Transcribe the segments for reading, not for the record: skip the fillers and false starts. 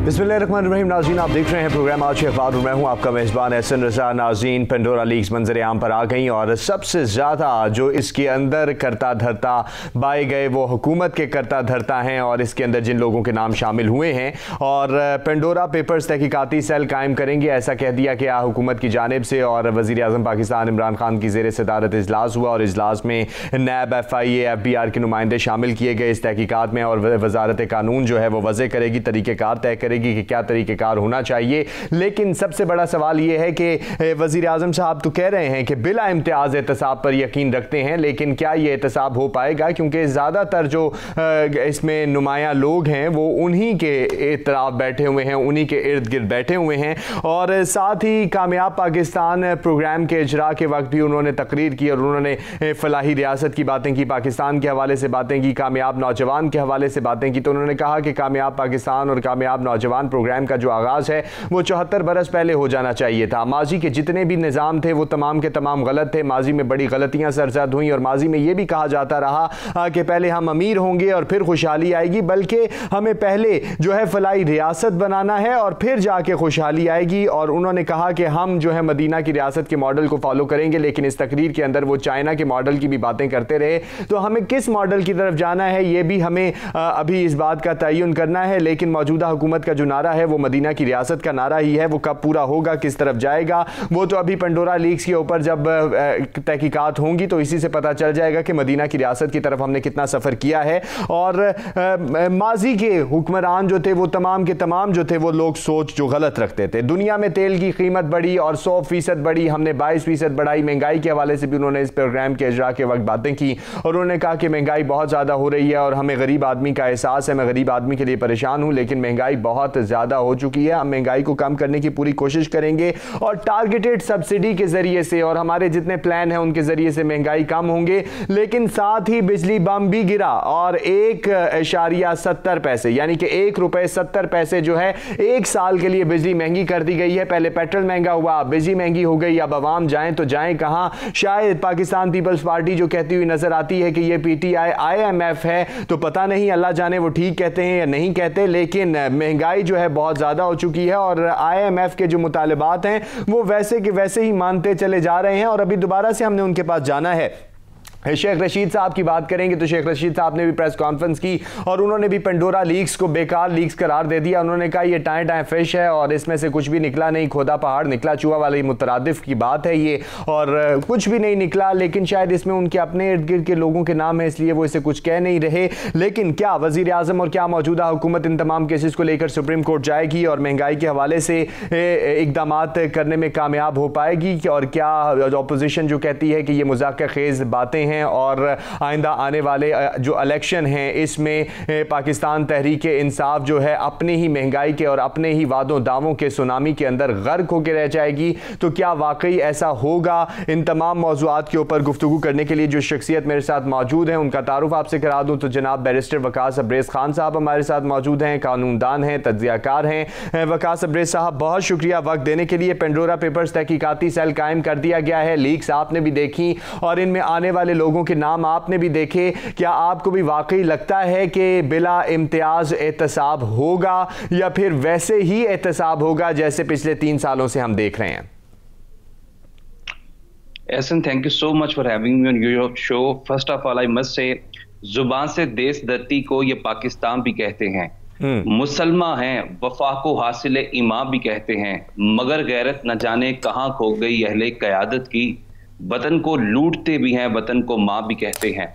बिस्मिल्लाहिर्रहमानिर्रहीम। नाज़रीन, आप देख रहे हैं प्रोग्राम आज के अखबार और मैं हूं आपका मेज़बान एहसन रज़ा। नाज़रीन, पेंडोरा लीक्स मंजर आम पर आ गई और सबसे ज़्यादा जो इसके अंदर करता धरता पाए गए वो हुकूमत के करता धरता हैं और इसके अंदर जिन लोगों के नाम शामिल हुए हैं। और पेंडोरा पेपर्स तहकीकाती सेल कायम करेंगे, ऐसा कह दिया गया हुकूमत की जानिब से। और वज़ीर आज़म पाकिस्तान इमरान खान की ज़ेर सदारत इजलास हुआ और इजलास में नैब, FIA, FBR के नुमाइंदे शामिल किए गए इस तहकीकात में। और वजारत कानून जो है वो वज़े करेगी, तरीक़ेकार तय करेगी कि क्या तरीक़ेकार होना चाहिए। लेकिन सबसे बड़ा सवाल ये है कि वज़ीर आज़म साहब तो कह रहे हैं कि बिला इम्तियाज़ एहतसाब पर यकीन रखते हैं, लेकिन क्या ये एहतसाब हो पाएगा? क्योंकि ज़्यादातर जो इसमें नुमाया लोग हैं वो उन्हीं के इतराफ़ बैठे हुए हैं, उन्हीं के इर्द गिर्द बैठे हुए हैं। और साथ ही कामयाब पाकिस्तान प्रोग्राम के इजरा के वक्त भी उन्होंने तकरीर की और उन्होंने फलाही रियासत की बातें की, पाकिस्तान के हवाले से बातें की, कामयाब नौजवान के हवाले से बातें की। तो उन्होंने कहा कि कामयाब पाकिस्तान और कामयाब नौजवान प्रोग्राम का जो आगाज़ है वो 74 बरस पहले हो जाना चाहिए था। माजी के जितने भी निज़ाम थे वो तमाम के तमाम गलत थे। माजी में बड़ी गलतियां सरजद हुई और माजी में ये भी कहा जाता रहा कि पहले हम अमीर होंगे और फिर खुशहाली आएगी, बल्कि हमें पहले जो है फलाई रियासत बनाना है और फिर जाके खुशहाली आएगी। और उन्होंने कहा कि हम जो है मदीना की रियासत के मॉडल को फॉलो करेंगे। लेकिन इस तकरीर के अंदर वो चाइना के मॉडल की भी बातें करते रहे। तो हमें किस मॉडल की तरफ जाना है ये भी हमें अभी इस बात का तयन करना है। लेकिन मौजूदा हुकूमत का जो नारा है वो मदीना की रियासत का नारा ही है। वो कब पूरा होगा, किस तरफ जाएगा, वो तो अभी पेंडोरा लीक्स के ऊपर जब तहकीकात होंगी तो इसी से पता चल जाएगा कि मदीना की रियासत की तरफ हमने कितना सफ़र किया है। और माजी के हुक्मरान जो थे वो तमाम के तमाम जो थे वो लोग सोच जो गलत रखते थे। दुनिया में तेल की कीमत बढ़ी और 100% बढ़ी, हमने 22% बढ़ाई। महंगाई के हवाले से भी उन्होंने इस प्रोग्राम के इजरा के वक्त बातें की और उन्होंने कहा कि महंगाई बहुत ज़्यादा हो रही है और हमें गरीब आदमी का एहसास है, मैं गरीब आदमी के लिए परेशान हूँ, लेकिन महंगाई बहुत ज़्यादा हो चुकी है। हम महंगाई को कम करने की पूरी कोशिश करेंगे और टारगेटेड सब्सिडी के ज़रिए से और हमारे जितने प्लान हैं उनके ज़रिए से महंगाई कम होंगे। लेकिन साथ ही बिजली बम भी गिरा और 1.70 पैसे यानी कि ₹1.70 जो है एक साल के लिए बिजली महंगी कर दी गई है। पहले पेट्रोल महंगा हुआ, बिजली महंगी हो गई। अब आवाम जाएं तो जाएं कहां? शायद पाकिस्तान पीपल्स पार्टी जो कहती हुई नजर आती है कि ये PTI IMF है, तो पता नहीं, अल्लाह जाने वो ठीक कहते हैं या नहीं कहते। लेकिन महंगाई जो है बहुत ज़्यादा हो चुकी है और IMF के जो मुतालबात हैं वो वैसे के वैसे ही मानते चले जा रहे हैं। और अभी दोबारा से हमने उनके पास जाना है। शेख रशीद साहब की बात करेंगे तो शेख रशीद साहब ने भी प्रेस कॉन्फ्रेंस की और उन्होंने भी पेंडोरा लीक्स को बेकार लीक्स करार दे दिया। उन्होंने कहा ये टाएं फिश है और इसमें से कुछ भी निकला नहीं, खोदा पहाड़ निकला चूहा वाली मुतरादिफ की बात है ये, और कुछ भी नहीं निकला। लेकिन शायद इसमें उनके अपने इर्द गिर्द के लोगों के नाम है, इसलिए वो इसे कुछ कह नहीं रहे। लेकिन क्या वजीर आजम और क्या मौजूदा हुकूमत इन तमाम केसेस को लेकर सुप्रीम कोर्ट जाएगी और महंगाई के हवाले से इकदाम करने में कामयाब हो पाएगी? और क्या अपोजिशन जो कहती है कि ये मुज़ाक़रा खेज़ बातें हैं और आइंदा आने वाले जो इलेक्शन हैं इसमें पाकिस्तान तहरीक इंसाफ जो है अपने ही महंगाई के और अपने ही वादों दावों के सुनामी के अंदर गर्क होकर रह जाएगी? तो क्या वाकई ऐसा होगा? इन तमाम मौज़ूआत के ऊपर गुफ्तगू करने के लिए जो शख्सियत मेरे साथ मौजूद हैं उनका तारुफ आपसे करा दूं तो जनाब बैरिस्टर वकास अब्रेज़ खान साहब हमारे साथ मौजूद हैं, कानूनदान हैं, तज्ज़ियाकार हैं। वकास अब्रेज़ साहब, बहुत शुक्रिया वक्त देने के लिए। पेंडोरा पेपर्स तहकीकाती सेल कायम कर दिया गया है, लीक्स आपने भी देखी और इनमें आने वाले लोगों के नाम आपने भी देखे। क्या आपको भी वाकई लगता है कि बिला इम्तियाज एहतसाब होगा या फिर वैसे ही एहतसाब होगा जैसे पिछले 3 सालों से हम देख रहे हैं? Ahsan, thank you so much for having me on your show. First of all I must say, जुबान से देश धरती को ये पाकिस्तान भी कहते हैं, मुसलमान हैं, वफा को हासिल इमाम भी कहते हैं, मगर गैरत न जाने कहां खो गई अहले क़यादत की, वतन को लूटते भी हैं, वतन को माँ भी कहते हैं।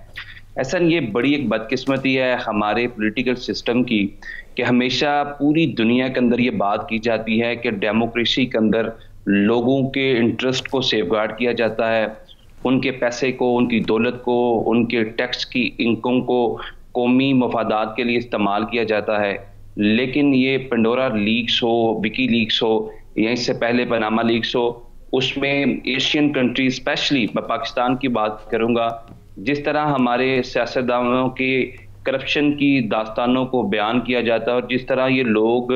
ऐसा ये बड़ी एक बदकिस्मती है हमारे पॉलिटिकल सिस्टम की कि हमेशा पूरी दुनिया के अंदर ये बात की जाती है कि डेमोक्रेसी के अंदर लोगों के इंटरेस्ट को सेफगार्ड किया जाता है, उनके पैसे को, उनकी दौलत को, उनके टैक्स की इनकम को कौमी मफादात के लिए इस्तेमाल किया जाता है। लेकिन ये पेंडोरा लीक्स हो, विकी लीक्स हो या इससे पहले पनामा लीक्स हो, उसमें एशियन कंट्री, स्पेशली मैं पाकिस्तान की बात करूंगा, जिस तरह हमारे सियासतदानों के करप्शन की दास्तानों को बयान किया जाता है और जिस तरह ये लोग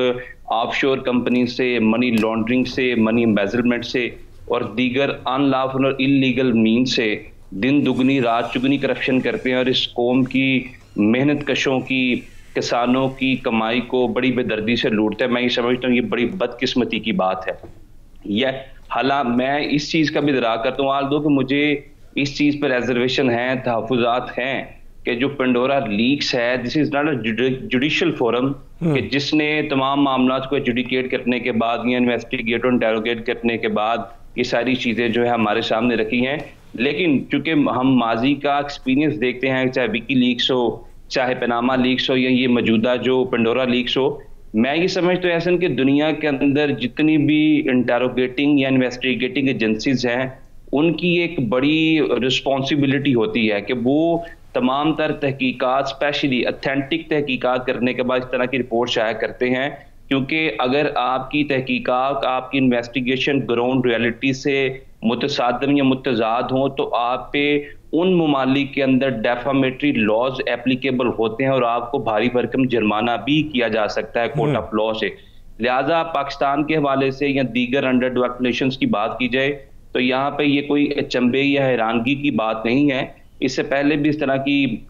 ऑफशोर कंपनी से, मनी लॉन्ड्रिंग से, मनी एम्बेजलमेंट से और दीगर अनलॉफुल और इलीगल मीन से दिन दुगनी रात चुगनी करप्शन करते हैं और इस कौम की मेहनत कशों की किसानों की कमाई को बड़ी बेदर्दी से लूटते हैं। मैं ये समझता हूँ ये बड़ी बदकिस्मती की बात है। यह हालांकि मैं इस चीज का भी इदराक करता हूँ आल दो कि मुझे इस चीज पर रिजर्वेशन है, तहफुजात हैं कि जो पेंडोरा लीक्स है, this is not a judicial forum कि जिसने तमाम मामला को एजुडिकेट करने के बाद या इन्वेस्टिगेट और इंटेरोगेट करने के बाद ये सारी चीजें जो है हमारे सामने रखी हैं। लेकिन चूंकि हम माजी का एक्सपीरियंस देखते हैं, चाहे विकी लीक्स हो, चाहे पनामा लीक्स हो, या ये मौजूदा जो पेंडोरा लीक्स हो, मैं ये समझता हूँ ऐसा कि दुनिया के अंदर जितनी भी इंटेरोगेटिंग या इन्वेस्टिगेटिंग एजेंसीज हैं उनकी एक बड़ी रिस्पॉन्सिबिलिटी होती है कि वो तमाम तर तहकीकात, स्पेशली अथेंटिक तहकीकात करने के बाद इस तरह की रिपोर्ट शाया करते हैं। क्योंकि अगर आपकी तहकीकात, आपकी इन्वेस्टिगेशन ग्राउंड रियलिटी से मुतसादम या मुतजाद हो तो आप पे उन ममालिक के अंदर डेफामेटरी लॉज एप्लीकेबल होते हैं और आपको भारी भरकम जुर्माना भी किया जा सकता है कोर्ट ऑफ लॉ से। लिहाजा पाकिस्तान के हवाले से या दीगर अंडर डेवलप्ड नेशंस की बात की जाए तो यहाँ पे ये कोई अचंभे या हैरानगी की बात नहीं है। इससे पहले भी इस तरह की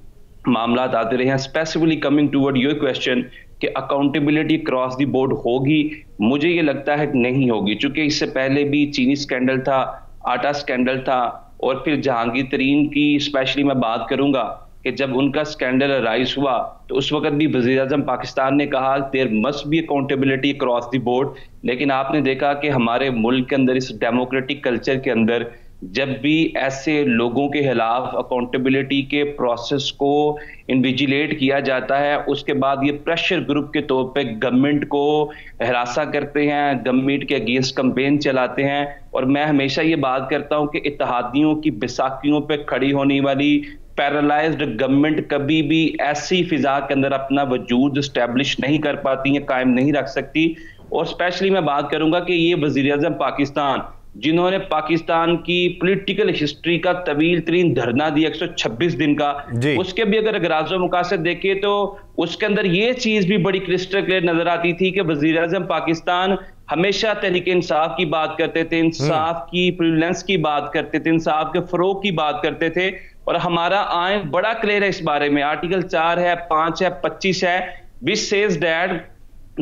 मामला आते रहे हैं। Specifically coming toward your question कि अकाउंटेबिलिटी क्रॉस द बोर्ड होगी, मुझे ये लगता है कि नहीं होगी, क्योंकि इससे पहले भी चीनी स्कैंडल था, आटा स्कैंडल था, और फिर जहांगीर तरीन की स्पेशली मैं बात करूंगा कि जब उनका स्कैंडल राइज हुआ तो उस वक्त भी वज़ीर आज़म पाकिस्तान ने कहा there must be accountability across the board. लेकिन आपने देखा कि हमारे मुल्क के अंदर, इस डेमोक्रेटिक कल्चर के अंदर, जब भी ऐसे लोगों के खिलाफ अकाउंटेबिलिटी के प्रोसेस को इन्विजिलेट किया जाता है, उसके बाद ये प्रेशर ग्रुप के तौर पे गवर्नमेंट को हरासा करते हैं, गवर्नमेंट के अगेंस्ट कैंपेन चलाते हैं। और मैं हमेशा ये बात करता हूं कि इत्तेहादियों की बैसाखियों पे खड़ी होने वाली पैरालाइज्ड गवर्नमेंट कभी भी ऐसी फिजा के अंदर अपना वजूद स्टैब्लिश नहीं कर पाती है, कायम नहीं रख सकती। और स्पेशली मैं बात करूंगा कि ये वज़ीर आज़म पाकिस्तान जिन्होंने पाकिस्तान की पॉलिटिकल हिस्ट्री का तवील तरीन धरना दिया 126 दिन का, उसके भी अगर अगराज़ो मुकासद देखे तो उसके अंदर ये चीज भी बड़ी क्रिस्टल क्लियर नजर आती थी कि वज़ीर आज़म पाकिस्तान हमेशा तहरीक इंसाफ की बात करते थे, इंसाफ की प्रिविलेंस की बात करते थे, इंसाफ के फरोग की बात करते थे। और हमारा आइन बड़ा क्लियर है इस बारे में, आर्टिकल 4 है, 5 है, 25 है, which says that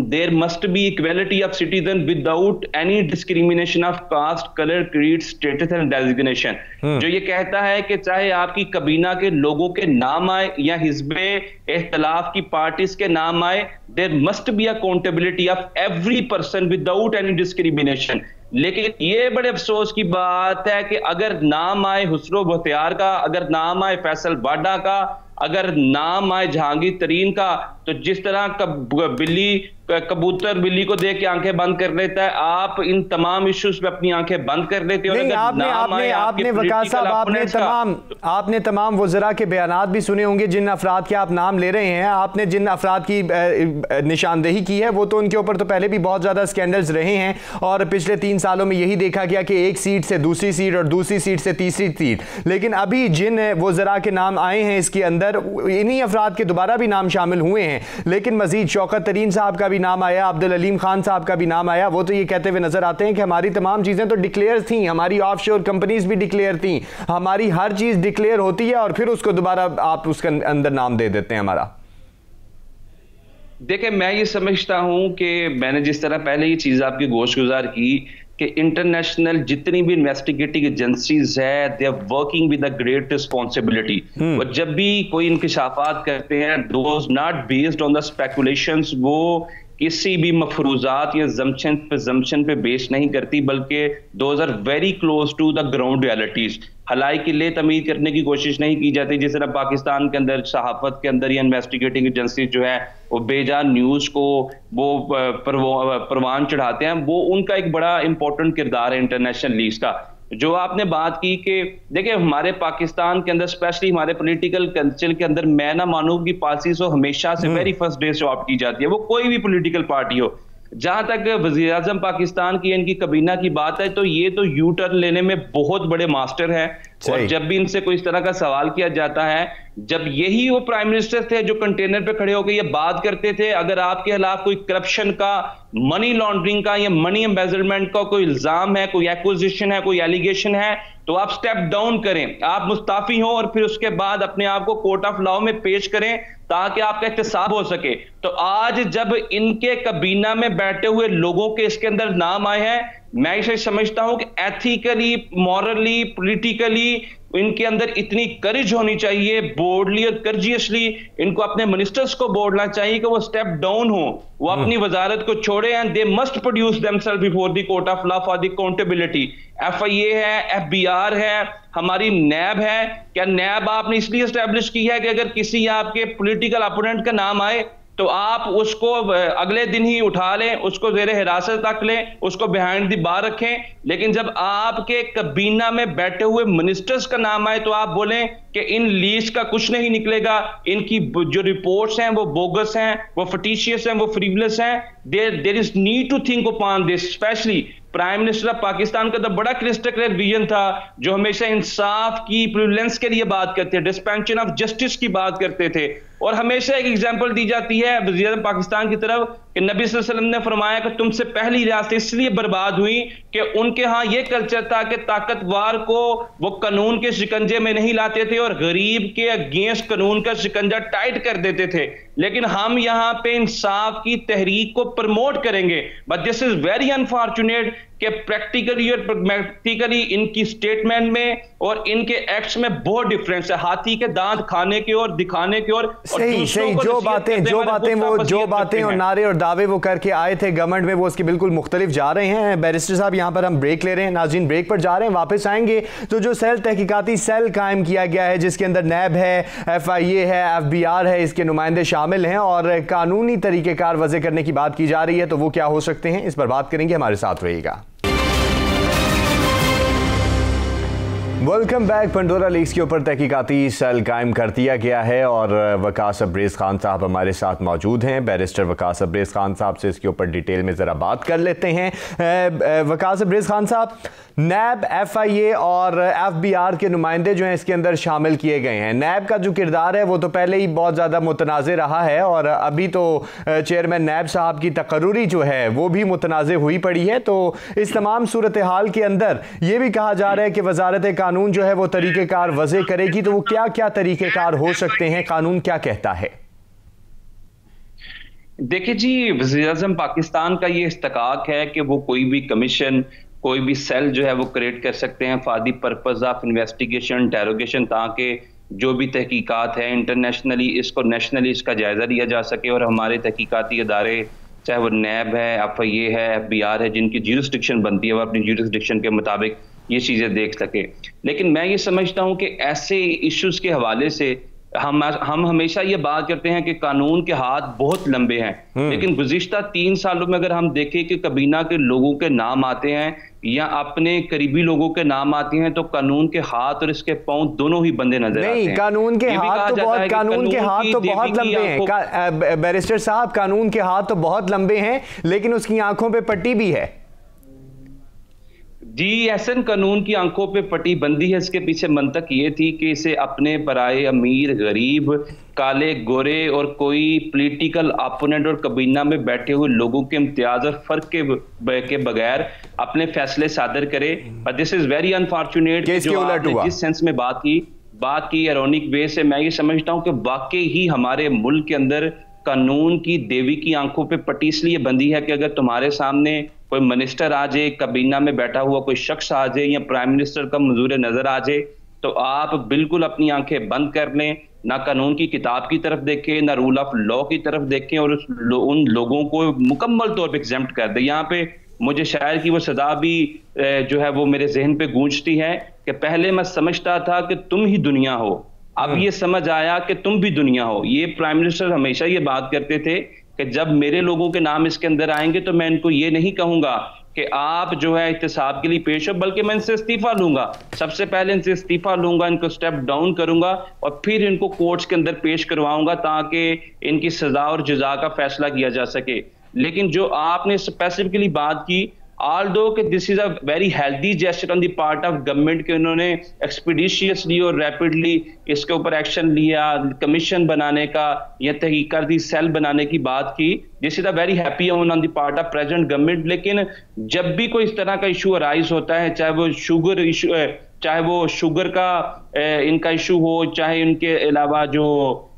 there must be equality of citizen without any discrimination of caste, color, creed, status and designation। जो ये कहता है कि चाहे आपकी कबीना के लोगों के नाम आए या हिज़्बे इख्तिलाफ की पार्टीज के नाम आए, there must be accountability of every person without any discrimination। लेकिन ये बड़े अफसोस की बात है कि अगर नाम आए हुस्रो बख्तियार का, अगर नाम आए फैसल बाडा का, अगर नाम आए जहांगीर तरीन का, तो जिस तरह कबूतर बिल्ली को देख के आंखें बंद कर लेता है, आप इन तमाम इश्यूज पे अपनी आंखें बंद कर देते हो। आपने तमाम वज़रा के बयानात भी सुने होंगे, जिन अफराद के आप नाम ले रहे हैं, आपने जिन अफराद की निशानदेही की है वो तो उनके ऊपर तो पहले भी बहुत ज्यादा स्कैंडल्स रहे हैं और पिछले 3 सालों में यही देखा गया कि एक सीट से दूसरी सीट और दूसरी सीट से तीसरी सीट। लेकिन अभी जिन वज़रा के नाम आए हैं इसके अंदर इन्हीं अफराद के दोबारा भी नाम शामिल हुए हैं। लेकिन मजीद शौकत तरीन साहब का भी नाम आया, अब्दुल अलीम खान साहब का भी नाम आया। वो तो ये कहते हुए नजर आते हैं कि हमारी तमाम चीजें तो डिक्लेयर थी, हमारी ऑफशोर कंपनीज भी डिक्लेयर थी, हमारी हर चीज डिक्लेयर होती है और फिर उसको दोबारा आप उसके अंदर नाम दे देते हैं हमारा। देखिए, मैं ये समझता हूं कि मैंने जिस तरह पहले ये चीज आपकी गोशगुजार की कि इंटरनेशनल जितनी भी इन्वेस्टिगेटिव एजेंसीज है, they are working with a great responsibility. और जब भी कोई इंकशाफात करते हैं, those not based on the speculations, वो किसी भी मफरूजात या जम्पशन पे बेस नहीं करती, बल्कि those are very close to the ground realities. हलाई की ले तमीर करने की कोशिश नहीं की जाती, जिस तरह पाकिस्तान के अंदर सहाफत के अंदर या इन्वेस्टिगेटिंग एजेंसी जो है वो बेजान न्यूज को वो परवान चढ़ाते हैं। वो उनका एक बड़ा इंपॉर्टेंट किरदार है इंटरनेशनल लीग्स का। जो आपने बात की कि देखिए हमारे पाकिस्तान के अंदर स्पेशली हमारे पॉलिटिकल कल्चर के अंदर मैं ना मानूं की पॉलिसीज हो हमेशा से वेरी फर्स्ट डे से ऑप्ट की जाती है, वो कोई भी पॉलिटिकल पार्टी हो। जहां तक वज़ीर आज़म पाकिस्तान की इनकी कबीना की बात है तो ये तो यू टर्न लेने में बहुत बड़े मास्टर है। और जब भी इनसे कोई इस तरह का सवाल किया जाता है, जब यही वो प्राइम मिनिस्टर थे जो कंटेनर पे खड़े होकर ये बात करते थे, अगर आपके खिलाफ कोई करप्शन का, मनी लॉन्ड्रिंग का या मनी एम्बेजलमेंट का कोई इल्जाम है, कोई एक्विजिशन है, कोई एलिगेशन है, तो आप स्टेप डाउन करें, आप मुस्ताफी हो और फिर उसके बाद अपने आप को कोर्ट ऑफ लॉ में पेश करें ताकि आपका एहतसाब हो सके। तो आज जब इनके कबीना में बैठे हुए लोगों के इसके अंदर नाम आए हैं, मैं इसे समझता हूं कि एथिकली, मॉरली, पॉलिटिकली इनके अंदर इतनी करेज होनी चाहिए, बोल्डली और कर्जियसली इनको अपने मिनिस्टर्स को बोलना चाहिए कि वो स्टेप डाउन हो, वो अपनी वजारत को छोड़े and they must produce themselves before the court of law for the accountability. FIA है, FBI है, हमारी नैब है। क्या नैब आपने इसलिए एस्टेब्लिश की है कि अगर किसी आपके पॉलिटिकल अपोनेंट का नाम आए तो आप उसको अगले दिन ही उठा लें, उसको जेर हिरासत रख लें, उसको बिहाइंड द बार रखें। लेकिन जब आपके कबीना में बैठे हुए मिनिस्टर्स का नाम आए तो आप बोलें कि इन लीज का कुछ नहीं निकलेगा, इनकी जो रिपोर्ट्स हैं वो बोगस हैं, वो फटिशियस हैं, वो फ्रीवलेस हैं। There is need to think upon this. Especially prime minister of Pakistan का तो बड़ा क्रिस्टल क्लियर विजन था, जो हमेशा इंसाफ की प्रिविलेंस के लिए बात करते थे, डिस्पेंशन ऑफ जस्टिस की बात करते थे। और हमेशा एक एग्जांपल दी जाती है वज़ीर आज़म पाकिस्तान की तरफ कि नबी सल्लल्लाहु अलैहि वसल्लम ने फरमाया कि तुमसे पहली रियासत इसलिए बर्बाद हुई कि उनके यहाँ यह कल्चर था कि ताकतवर को वो कानून के शिकंजे में नहीं लाते थे और गरीब के अगेंस्ट कानून का शिकंजा टाइट कर देते थे। लेकिन हम यहाँ पे इंसाफ की तहरीक को प्रमोट करेंगे, but this is very unfortunate कि प्रैक्टिकली और प्रैक्टिकली इनकी स्टेटमेंट में और इनके एक्ट्स में बहुत डिफरेंस है। हाथी के दांत खाने की और दिखाने की और सही जो बातें और नारे और दावे वो करके आए थे गवर्नमेंट में, वो उसके बिल्कुल मुख्तलिफ जा रहे हैं। बैरिस्टर साहब यहाँ पर हम ब्रेक ले रहे हैं, नाज़रीन ब्रेक पर जा रहे हैं, वापस आएंगे तो जो सेल तहकीकाती सेल कायम किया गया है जिसके अंदर नैब है, FIA है, FBR है, इसके नुमाइंदे शामिल हैं और कानूनी तरीक़ेकार वज़े करने की बात की जा रही है, तो वो क्या हो सकते हैं, इस पर बात करेंगे, हमारे साथ रहिएगा। Welcome back. पंडोरा लीक्स के ऊपर तहकीकाती सेल कायम कर दिया गया है और वकास अब्रेज़ खान साहब हमारे साथ मौजूद हैं। बैरिस्टर वकास अब्रेज़ खान साहब से इसके ऊपर डिटेल में ज़रा बात कर लेते हैं। वकास अब्रेज़ खान साहब, नैब, FIA और FBR के नुमाइंदे जो हैं इसके अंदर शामिल किए गए हैं। नैब का जो किरदार है वो तो पहले ही बहुत ज़्यादा मुतनाज़े रहा है और अभी तो चेयरमैन नैब साहब की तकर्रुरी जो है वो भी मुतनाज़े हुई पड़ी है। तो इस तमाम सूरत हाल के अंदर ये भी कहा जा रहा है कि वजारत कानून जो है वो तरीक़ेकार वज़े करेगी, तो वो क्या क्या तरीक़ेकार हो सकते हैं, कानून क्या कहता है? देखिए जी, वज़ीर आज़म पाकिस्तान का ये इस्तकाक है कि वो कोई भी कमीशन, कोई भी सेल जो है वो क्रिएट कर सकते हैं for the purpose of investigation, interrogation, ताकि जो भी तहकीकात है इंटरनेशनली इसको नेशनली इसका जायजा लिया जा सके और हमारे तहकीकाती अदारे, चाहे वो नैब है, FIA है, FBR है, जिनकी ज्यूरिसडिक्शन बनती है वो अपनी ज्यूरिसडिक्शन के मुताबिक ये चीजें देख सके। लेकिन मैं ये समझता हूं कि ऐसे इश्यूज के हवाले से हम हमेशा ये बात करते हैं कि कानून के हाथ बहुत लंबे हैं, लेकिन गुज़िश्ता 3 सालों में अगर हम देखें कि कबीना के लोगों के नाम आते हैं या अपने करीबी लोगों के नाम आते हैं तो कानून के हाथ और इसके पांव दोनों ही बंदे नजर आते हैं। कानून के हाथ तो बहुत लंबे हैं बैरिस्टर साहब, कानून के हाथ तो बहुत लंबे हैं, लेकिन उसकी आंखों पे पट्टी भी है। जी, ऐसन कानून की आंखों पे पट्टी बंदी है, इसके पीछे मंतक ये थी कि इसे अपने पराए, अमीर, गरीब, काले, गोरे और कोई पॉलिटिकल अपोनेंट और कबीना में बैठे हुए लोगों के इम्तियाज और फर्क के बगैर अपने फैसले सादर करे। But this is very unfortunate. जो आपने जिस सेंस में बात की एरोनिक वे से, मैं ये समझता हूँ कि वाकई ही हमारे मुल्क के अंदर कानून की देवी की आंखों पे पट्टी इसलिए बंदी है कि अगर तुम्हारे सामने कोई मिनिस्टर आ जाए, कबीना में बैठा हुआ कोई शख्स आ जाए या प्राइम मिनिस्टर का मंजूर नजर आ जाए, तो आप बिल्कुल अपनी आंखें बंद कर लें, ना कानून की किताब की तरफ देखें, ना रूल ऑफ लॉ की तरफ देखें और उन लोगों को मुकम्मल तौर पे एग्जेम्प्ट कर दें। यहाँ पे मुझे शायर की वो सदा भी जो है वो मेरे जहन पे गूंजती है कि पहले मैं समझता था कि तुम ही दुनिया हो, अब ये समझ आया कि तुम भी दुनिया हो। ये प्राइम मिनिस्टर हमेशा ये बात करते थे कि जब मेरे लोगों के नाम इसके अंदर आएंगे तो मैं इनको ये नहीं कहूंगा कि आप जो है एहतसाब के लिए पेश हो, बल्कि मैं इनसे इस्तीफा लूंगा। सबसे पहले इनसे इस्तीफा लूंगा, इनको स्टेप डाउन करूंगा और फिर इनको कोर्ट्स के अंदर पेश करवाऊंगा ताकि इनकी सजा और जजा का फैसला किया जा सके। लेकिन जो आपने स्पेसिफिकली बात की ऑल्दो कि this is a very healthy gesture on the part of government, के उन्होंने एक्सपीडिशियसली और रैपिडली इसके ऊपर एक्शन लिया, कमीशन बनाने का या तहकीकाती सेल बनाने की बात की। This is a very happy on the part of present government. लेकिन जब भी कोई इस तरह का इशू अराइज होता है, चाहे वो शुगर इशू है, चाहे वो शुगर का इनका इशू हो, चाहे इनके अलावा जो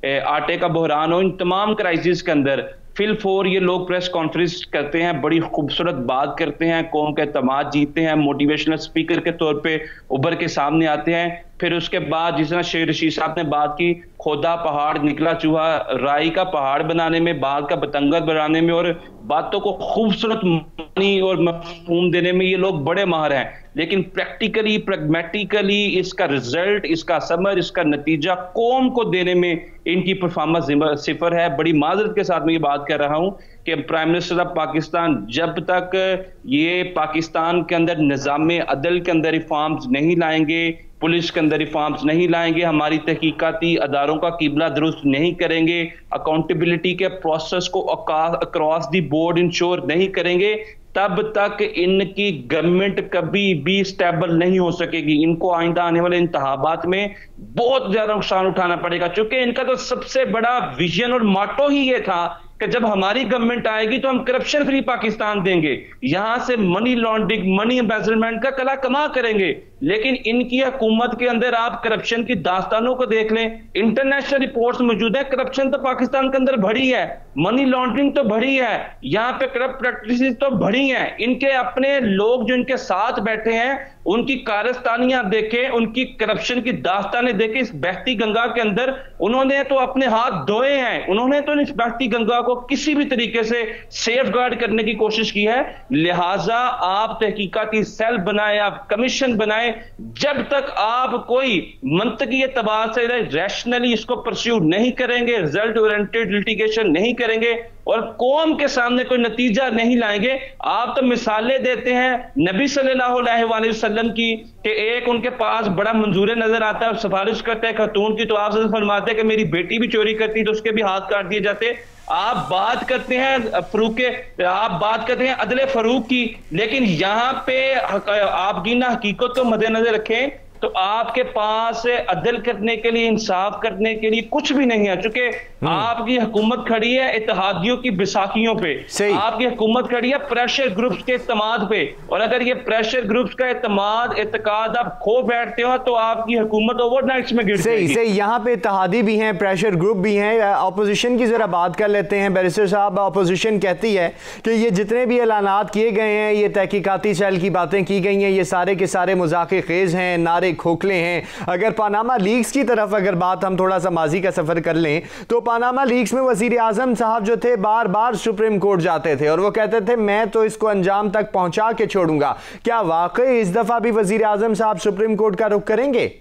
आटे का बहरान हो, इन तमाम क्राइसिस के अंदर फिल फोर ये लोग प्रेस कॉन्फ्रेंस करते हैं, बड़ी खूबसूरत बात करते हैं, कौम का एतमाद जीतते हैं, मोटिवेशनल स्पीकर के तौर पे उभर के सामने आते हैं। फिर उसके बाद जिस तरह शेख रशीद साहब ने बात की, खोदा पहाड़ निकला चूहा, राई का पहाड़ बनाने में, बाग का बतंगड़ बनाने में और बातों को खूबसूरत मानी और मफहूम देने में ये लोग बड़े माहिर हैं। लेकिन प्रैक्टिकली प्रैग्मेटिकली इसका रिजल्ट, इसका समर, इसका नतीजा कौम को देने में इनकी परफॉर्मेंस सिफर है। बड़ी माजरत के साथ मैं ये बात कर रहा हूं कि प्राइम मिनिस्टर ऑफ पाकिस्तान जब तक ये पाकिस्तान के अंदर निज़ाम अदल के अंदर रिफॉर्म्स नहीं लाएंगे, पुलिस के अंदर रिफॉर्म्स नहीं लाएंगे, हमारी तहकीकाती अदारों का कीबला दुरुस्त नहीं करेंगे, अकाउंटेबिलिटी के प्रोसेस को अक्रॉस द बोर्ड इंश्योर नहीं करेंगे, तब तक इनकी गवर्नमेंट कभी भी स्टेबल नहीं हो सकेगी। इनको आइंदा आने वाले इंतखाबात में बहुत ज्यादा नुकसान उठाना पड़ेगा, क्योंकि इनका तो सबसे बड़ा विजन और मोटो ही ये था कि जब हमारी गवर्नमेंट आएगी तो हम करप्शन फ्री पाकिस्तान देंगे, यहां से मनी लॉन्ड्रिंग, मनी एम्बेजलमेंट का कला कमा करेंगे। लेकिन इनकी हुकूमत के अंदर आप करप्शन की दास्तानों को देख लें, इंटरनेशनल रिपोर्ट्स मौजूद है, करप्शन तो पाकिस्तान के अंदर बढ़ी है, मनी लॉन्ड्रिंग तो बढ़ी है, यहाँ पे करप्ट प्रैक्टिसेस तो बढ़ी हैं। इनके अपने लोग जो इनके साथ बैठे हैं उनकी कारस्तानियां देखें, उनकी करप्शन की दास्तानें देखें। इस बहती गंगा के अंदर उन्होंने तो अपने हाथ धोए हैं, उन्होंने तो इस बहती गंगा को किसी भी तरीके से सेफ गार्ड करने की कोशिश की है। लिहाजा आप तहकीकाती सेल बनाए, आप कमीशन बनाए, जब तक आप कोई मंतकी एतबार से रैशनली इसको परस्यू नहीं करेंगे, रिजल्ट ओरिएंटेड लिटिगेशन नहीं करेंगे और कौम के सामने कोई नतीजा नहीं लाएंगे। आप तो मिसालें देते हैं नबी सल्लल्लाहु अलैहि वसल्लम की कि एक उनके पास बड़ा मंजूर नजर आता है और सिफारिश करते हैं खतून की, तो आप फरमाते हैं कि मेरी बेटी भी चोरी करती तो उसके भी हाथ काट दिए जाते। आप बात करते हैं आप बात करते हैं अदले फरूक की, लेकिन यहां पे आप गिना हकीकत को मद्देनजर रखें तो आपके पास अदल करने के लिए, इंसाफ करने के लिए कुछ भी नहीं है। चूंकि आपकी हुकूमत खड़ी है इत्तेहादियों की बैसाखियों पे, आपकी हुकूमत खड़ी है प्रेशर ग्रुप्स के इत्तेमाद पे, और अगर ये प्रेशर ग्रुप्स का एतकाद आप खो बैठते हो तो आपकी हुकूमत ओवरनाइट्स में गिर जाएगी। सही, यहाँ पे इत्तेहादी भी हैं, प्रेशर ग्रुप भी हैं। अपोजिशन की जरा बात कर लेते हैं। बैरिस्टर साहब, अपोजिशन कहती है कि ये जितने भी ऐलानात किए गए हैं, ये तहकीकाती सेल की बातें की गई हैं, ये सारे के सारे मजाक़े खेज हैं, नारे खोखले हैं। अगर पानामा लीक्स की तरफ अगर बात हम थोड़ा सा माजी का सफर कर लें तो पानामा लीक्स में वजीर आजम साहब जो थे बार बार सुप्रीम कोर्ट जाते थे और वो कहते थे मैं तो इसको अंजाम तक पहुंचा के छोड़ूंगा। क्या वाकई इस दफा भी वजीर आजम साहब सुप्रीम कोर्ट का रुख करेंगे?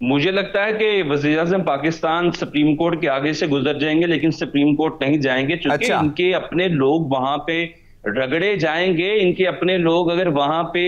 मुझे लगता है कि वज़ीर आज़म पाकिस्तान सुप्रीम कोर्ट के आगे से गुजर जाएंगे, लेकिन सुप्रीम कोर्ट नहीं जाएंगे, क्योंकि इनके अपने लोग वहां पे रगड़े जाएंगे। इनके अपने लोग अगर वहां पे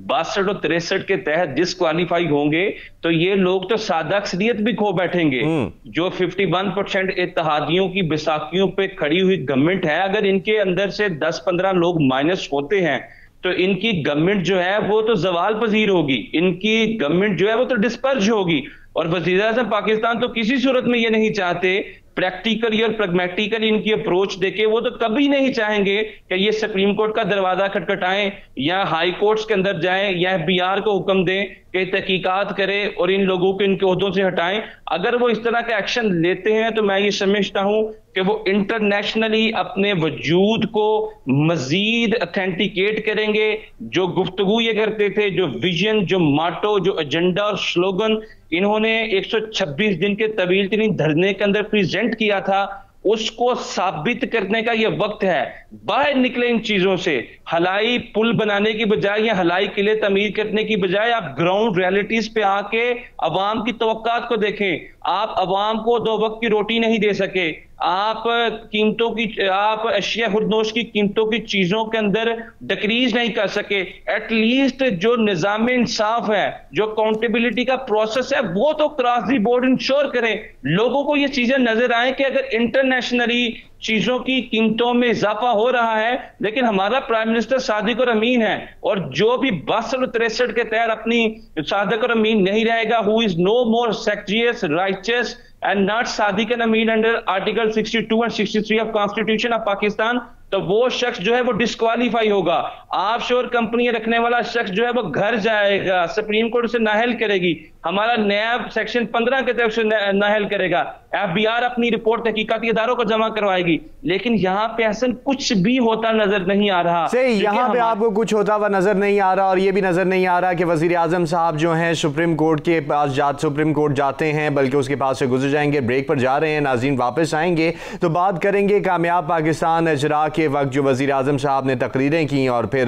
62 और 63 के तहत डिस्क्वालीफाई होंगे तो ये लोग तो सादा अक्सरियत भी खो बैठेंगे। जो 51% इत्तेहादियों की बैसाखियों पे खड़ी हुई गवर्नमेंट है, अगर इनके अंदर से 10-15 लोग माइनस होते हैं तो इनकी गवर्नमेंट जो है वो तो जवाल पजीर होगी, इनकी गवर्नमेंट जो है वो तो डिस्पर्ज होगी। और वज़ीर आज़म पाकिस्तान तो किसी सूरत में ये नहीं चाहते, प्रैक्टिकली और प्रैग्मेटिकली इनकी अप्रोच देके वो तो कभी नहीं चाहेंगे कि ये सुप्रीम कोर्ट का दरवाजा खटखटाएं या हाई कोर्ट्स के अंदर जाएं या एफबीआर को हुक्म दें कि तहकीकात करे और इन लोगों को इनके ओहदों से हटाएं। अगर वो इस तरह का एक्शन लेते हैं तो मैं ये समझता हूं कि वो इंटरनेशनली अपने वजूद को मजीद ऑथेंटिकेट करेंगे। जो गुफ्तगू ये करते थे, जो विजन, जो माटो, जो एजेंडा और स्लोगन इन्होंने 126 दिन के तवील तरीन धरने के अंदर प्रेजेंट किया था, उसको साबित करने का यह वक्त है। बाहर निकले इन चीजों से, हलाई पुल बनाने की बजाय या हलाई किले तमीर करने की बजाय आप ग्राउंड रियलिटीज पे आके अवाम की तवक्कात को देखें। आप अवाम को 2 वक्त की रोटी नहीं दे सके, आप कीमतों की, आप अशिया खुर्दनोश की कीमतों की चीजों के अंदर डिक्रीज नहीं कर सके। एटलीस्ट जो निजाम इंसाफ है, जो अकाउंटेबिलिटी का प्रोसेस है, वो तो क्रॉस दी बोर्ड इंश्योर करें, लोगों को ये चीजें नजर आए कि अगर इंटरनेशनली चीजों की कीमतों में इजाफा हो रहा है, लेकिन हमारा प्राइम मिनिस्टर सादिक और अमीन है, और जो भी 62 के तहत अपनी सादिक और अमीन नहीं रहेगा, हु इज नो मोर सेक्जियस righteous and not Sadiq and Amin under Article 62 and 63 of Constitution of Pakistan, तो वो शख्स जो है वो डिस्क्वालीफाई होगा। ऑफशोर कंपनी रखने वाला शख्स जो है वो घर जाएगा, सुप्रीम कोर्ट उसे नाअहल करेगी, हमारा नया सेक्शन 15 के तहत उसे नाअहल करेगा, FBI अपनी रिपोर्ट तहकीकाती इदारों को जमा करवाएगी। लेकिन यहाँ पे ऐसा कुछ भी होता नजर नहीं आ रहा। सही, यहाँ पे आपको कुछ होता हुआ नजर नहीं आ रहा, और ये भी नजर नहीं आ रहा कि वजीर आजम साहब जो हैं सुप्रीम कोर्ट के पास सुप्रीम कोर्ट जाते हैं, बल्कि उसके पास से गुजर जाएंगे। ब्रेक पर जा रहे हैं, नाज़रीन वापस आएंगे तो बात करेंगे कामयाब पाकिस्तान इजरा के वक्त जो वजीर आजम साहब ने तकरीरें की, और फिर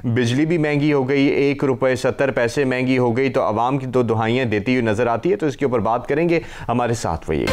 बिजली भी महंगी हो गई, ₹1.70 महंगी हो गई, तो आवाम की तो दुहाइयाँ देती हुई नजर आती है। तो इसके ऊपर बात करेंगे, हमारे साथ रहिए।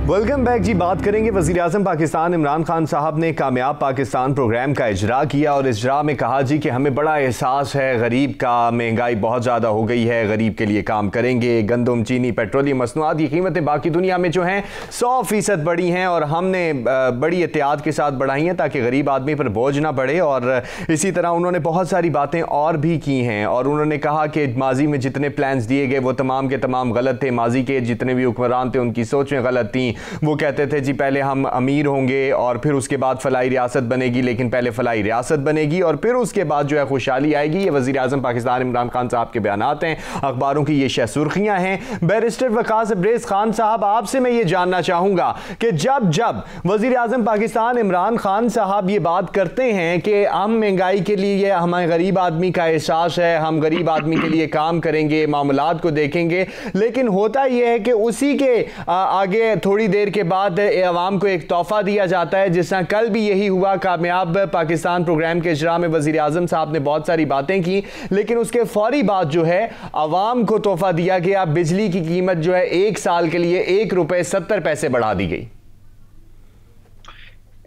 वेलकम बैक जी। बात करेंगे वज़ीर आज़म पाकिस्तान इमरान खान साहब ने कामयाब पाकिस्तान प्रोग्राम का इजरा किया, और इजरा में कहा जी कि हमें बड़ा एहसास है गरीब का, महंगाई बहुत ज़्यादा हो गई है, गरीब के लिए काम करेंगे। गंदम, चीनी, पेट्रोलियम मसनूआत की कीमतें बाकी दुनिया में जो हैं 100% बढ़ी हैं, और हमने बड़ी एहतियात के साथ बढ़ाई हैं ताकि गरीब आदमी पर बोझ ना बढ़े। और इसी तरह उन्होंने बहुत सारी बातें और भी की हैं, और उन्होंने कहा कि माजी में जितने प्लान्स दिए गए वो तमाम के तमाम गलत थे। माजी के जितने भी हुक्मरान थे उनकी सोचें गलत थी। वो कहते थे जी पहले हम अमीर होंगे और फिर उसके बाद फलाई रियासत बनेगी, लेकिन पहले फलाई रियासत बनेगी और फिर उसके बाद जो है खुशहाली आएगी। ये वज़ीर आज़म पाकिस्तान इमरान खान साहब के बयानात हैं, अखबारों की ये शह सुर्खियां हैं। बैरिस्टर वकास अब्रेज खान साहब, आपसे मैं ये जानना चाहूँगा कि जब जब वज़ीर आज़म पाकिस्तान इमरान खान साहब ये बात करते हैं कि हम महंगाई के लिए, हमें गरीब आदमी का एहसास है, हम गरीब आदमी के लिए काम करेंगे, मामलात को देखेंगे, लेकिन होता यह है कि उसी के आगे थोड़ी देर के बाद अवाम को एक तोहफा दिया जाता है, जिस तरह कल भी यही हुआ। कामयाब पाकिस्तान प्रोग्राम के इजरा में वज़ीर आज़म साहब ने बहुत सारी बातें की, लेकिन उसके फौरी बाद जो है अवाम को तोहफा दिया गया, बिजली की कीमत जो है 1 साल के लिए ₹1.70 बढ़ा दी गई।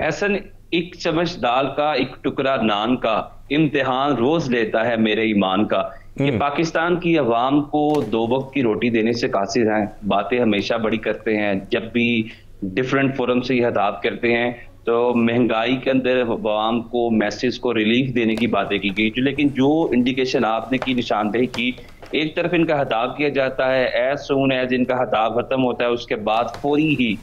ऐसा एक चम्मच दाल का, एक टुकड़ा नान का इम्तिहान रोज लेता है मेरे ईमान का। ये पाकिस्तान की अवाम को 2 वक्त की रोटी देने से कासिर हैं, बातें हमेशा बड़ी करते हैं, जब भी डिफरेंट फोरम से ये हदाफ करते हैं तो महंगाई के अंदर अवाम को मैसेज को रिलीफ देने की बातें की गई। लेकिन जो इंडिकेशन आपने की, निशानदेही की, एक तरफ इनका हदाफ किया जाता है, एज सून एज इनका हदाफ खत्म होता है उसके बाद फौरी ही,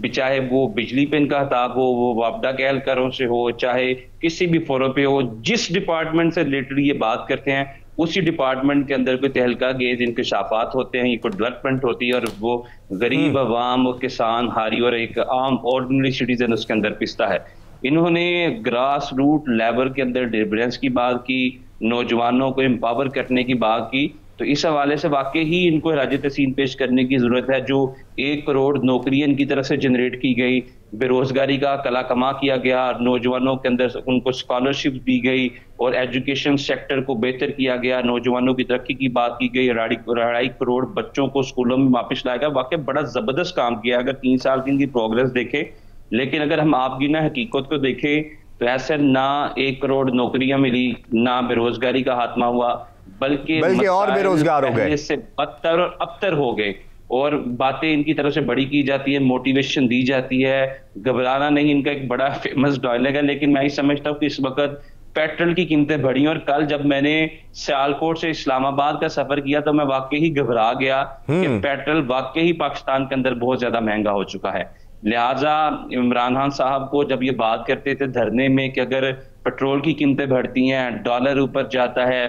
चाहे वो बिजली पे इनका हताब हो, वो वापडा के एहलकारों से हो, चाहे किसी भी फोरम पे हो, जिस डिपार्टमेंट से रिलेटेड ये बात करते हैं उसी डिपार्टमेंट के अंदर कोई तहलका गेज इंकशाफात होते हैं, कोई डेवलपमेंट होती है, और वो गरीब अवाम, किसान, हारी और एक आम ऑर्डिनरी सिटीजन उसके अंदर पिसता है। इन्होंने ग्रास रूट लेवल के अंदर डिफरेंस की बात की, नौजवानों को एम्पावर करने की बात की, तो इस हवाले से वाकई ही इनको राज तहसीन पेश करने की जरूरत है। जो 1 करोड़ नौकरियां इनकी तरफ से जनरेट की गई, बेरोजगारी का कला कमा किया गया, नौजवानों के अंदर उनको स्कॉलरशिप दी गई और एजुकेशन सेक्टर को बेहतर किया गया, नौजवानों की तरक्की की बात की गई, 2.5 करोड़ बच्चों को स्कूलों में वापस लाया गया। वाकई बड़ा जबरदस्त काम किया अगर 3 साल की इनकी प्रोग्रेस देखे। लेकिन अगर हम आपकी ना हकीकत को देखें तो ऐसे ना 1 करोड़ नौकरियां मिली, ना बेरोजगारी का खात्मा हुआ, बल्कि और बेरोजगार हो गए, इससे बदतर और अबतर हो गए। और बातें इनकी तरफ से बड़ी की जाती है, मोटिवेशन दी जाती है, घबराना नहीं इनका एक बड़ा फेमस डायलॉग है। लेकिन मैं ही समझता हूँ कि इस वक्त पेट्रोल की कीमतें बढ़ी, और कल जब मैंने सियालकोट से इस्लामाबाद का सफर किया तो मैं वाकई ही घबरा गया कि पेट्रोल वाकई ही पाकिस्तान के अंदर बहुत ज्यादा महंगा हो चुका है। लिहाजा इमरान खान साहब को जब ये बात करते थे धरने में कि अगर पेट्रोल की कीमतें बढ़ती हैं, डॉलर ऊपर जाता है,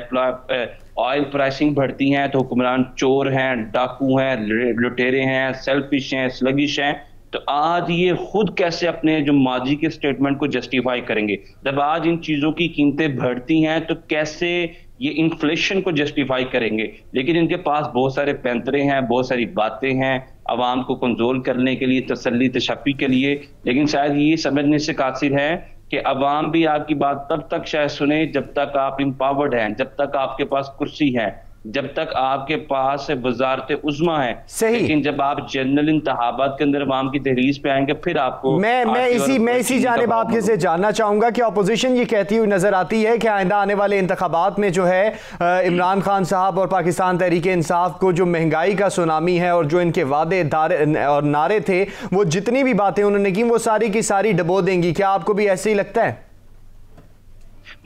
ऑयल प्राइसिंग बढ़ती हैं, तो हुक्मरान चोर हैं, डाकू हैं, लुटेरे हैं, सेल्फिश हैं, स्लगिश हैं, तो आज ये खुद कैसे अपने जो माजी के स्टेटमेंट को जस्टिफाई करेंगे? जब आज इन चीजों की कीमतें बढ़ती हैं तो कैसे ये इन्फ्लेशन को जस्टिफाई करेंगे? लेकिन इनके पास बहुत सारे पैंतरे हैं, बहुत सारी बातें हैं अवाम को कंट्रोल करने के लिए, तसल्ली तशफ़ी के लिए, लेकिन शायद ये समझने से कासिर है कि अवाम भी आपकी बात तब तक शायद सुने जब तक आप इम्पावर्ड हैं, जब तक आपके पास कुर्सी है। जब तक आपके पास वजारत उज़्मा है। सही। लेकिन जब आप जनरल इंतखाबात के अंदर अवाम की तहरीर पे आएंगे, फिर आपको मैं इसी जानिब आपके से जानना चाहूंगा कि अपोजिशन ये कहती हुई नजर आती है कि आइंदा आने वाले इंतखाबात में जो है इमरान खान साहब और पाकिस्तान तहरीक इंसाफ को जो महंगाई का सुनामी है और जो इनके वादे और नारे थे, वो जितनी भी बातें उन्होंने की वो सारी की सारी डबो देंगी। क्या आपको भी ऐसे ही लगता है?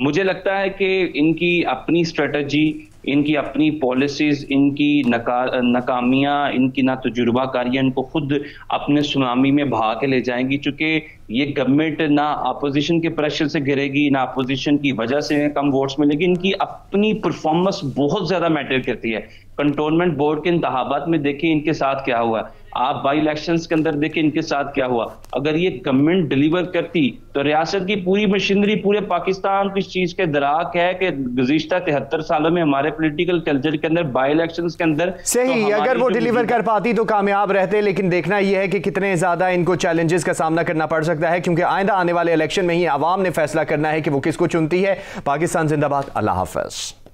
मुझे लगता है कि इनकी अपनी स्ट्रेटजी, इनकी अपनी पॉलिसीज, इनकी नाकामियां, इनकी ना तजुर्बाकारियां इनको खुद अपने सुनामी में बहा के ले जाएंगी। चूंकि ये गवर्नमेंट ना अपोजिशन के प्रेशर से गिरेगी, ना अपोजिशन की वजह से कम वोट्स मिलेगी। इनकी अपनी परफॉर्मेंस बहुत ज्यादा मैटर करती है। कंटोनमेंट बोर्ड के इंतखाबात में देखिए इनके साथ क्या हुआ, आप बाई इलेक्शंस के अंदर देखिए इनके साथ क्या हुआ। अगर ये गवर्नमेंट डिलीवर करती तो रियासत की पूरी मशीनरी, पूरे पाकिस्तान को इस चीज के दराक है कि गुज़िश्ता 73 सालों में हमारे पॉलिटिकल कल्चर के अंदर, बाई इलेक्शंस के अंदर सही तो अगर वो डिलीवर कर पाती तो कामयाब रहते। लेकिन देखना यह है कि कितने ज्यादा इनको चैलेंजेस का सामना करना पड़ सकता है, क्योंकि आइंदा आने वाले इलेक्शन में ही आवाम ने फैसला करना है कि वो किसको चुनती है। पाकिस्तान जिंदाबाद। अल्लाह हाफ़िज़।